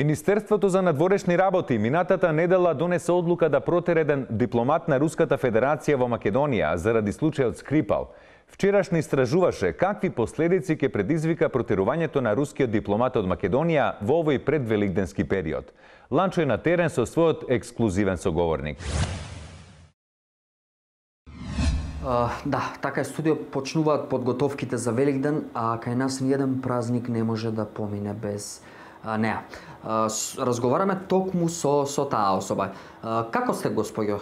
Министерството за надворешни работи минатата недела донесе одлука да протере еден дипломат на Руската Федерација во Македонија заради случајот Скрипал. Вчерашни истражуваше какви последици ќе предизвика протерувањето на рускиот дипломат од Македонија во овој предвеликденски период. Ланчо е на терен со својот ексклузивен соговорник. Да, така е, студио почнуваат подготовките за Великден, а кај нас ниеден празник не може да помине без неа. Разговараме токму со таа особа. Како сте, господјо?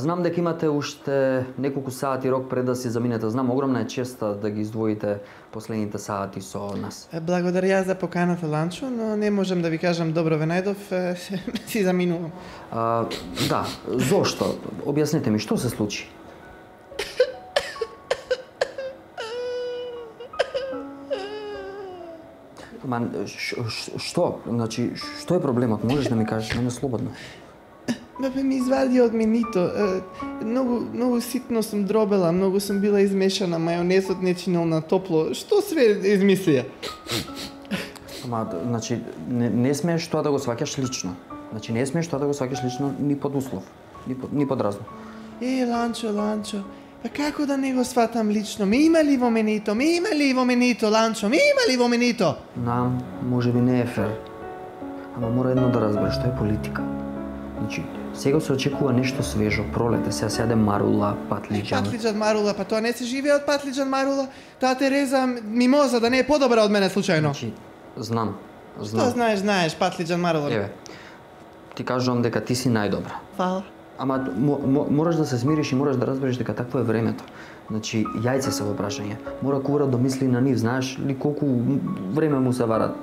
Знам дека имате уште неколку сати рок пред да си заминете. Знам, огромна е честа да ги издвоите последните сати со нас. Благодаря за поканата, Ланчо, но не можам да ви кажам добро ве најдов, си заминувам. Да, зошто? Објаснете ми, што се случи? Што? Значи, што е проблемот? Можеш да ми кажеш, мене слободно. Бабе ми извади од менито. Многу ситно сум дробела, многу сум била измешана, мајонезот не чинел на топло. Што све измислија? Значи, не смееш тоа да го сваќаш лично. Значи, не смееш тоа да го сваќаш лично ни под услов, ни под разлог. Ланчо. Па како да не го сватам лично? Ме има ли во менито, Ланчо? Ме има ли во менито? Знам, може би не е фер. Ама мора едно да разбереш, тоа е политика. Значи, сега се очекува нешто свежо, пролете, сега се јаде марула, патлиџан. Патлиџан марула, па тоа не се живее од патлиџан марула. Таа Тереза мимоза да не е подобра од мене случајно. Значи, знам. Што знаеш, патлиџан марула? Еве, ти кажувам дека ти си најдобра. Фала. Ама мораш да се смириш и мораш да разбереш дека такво е времето. Значи, јајце се во прашање. Мора кура да мисли на нив, знаеш ли колку време му се варат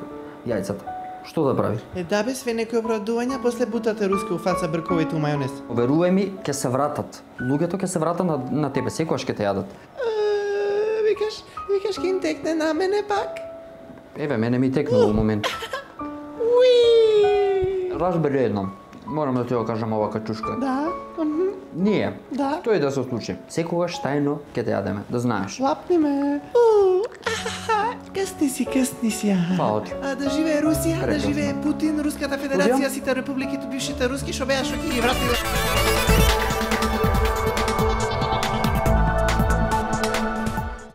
јајцата. Што да прави? Да бе, све некои оправдувања, после бутате руски уфаца брковите у мајонез. Поверувај ми, ќе се вратат. Луѓето ќе се вратат на тебе, секогаш ќе те јадат. Викаш ќе им текне на мене пак? Еве, мене ми текнува во момент. Разбери едном. Морам да ти го кажам ова качушка. Да. Ние. Да. Тој да се случи. Секогаш тајно ќе те јадеме, да знаеш. Лапни ме. Късни си. Фала ти. Да живее Русија, да живее Путин, Руската Федерација, сите републиките бившите руски, што беа што ќе ги вратиле.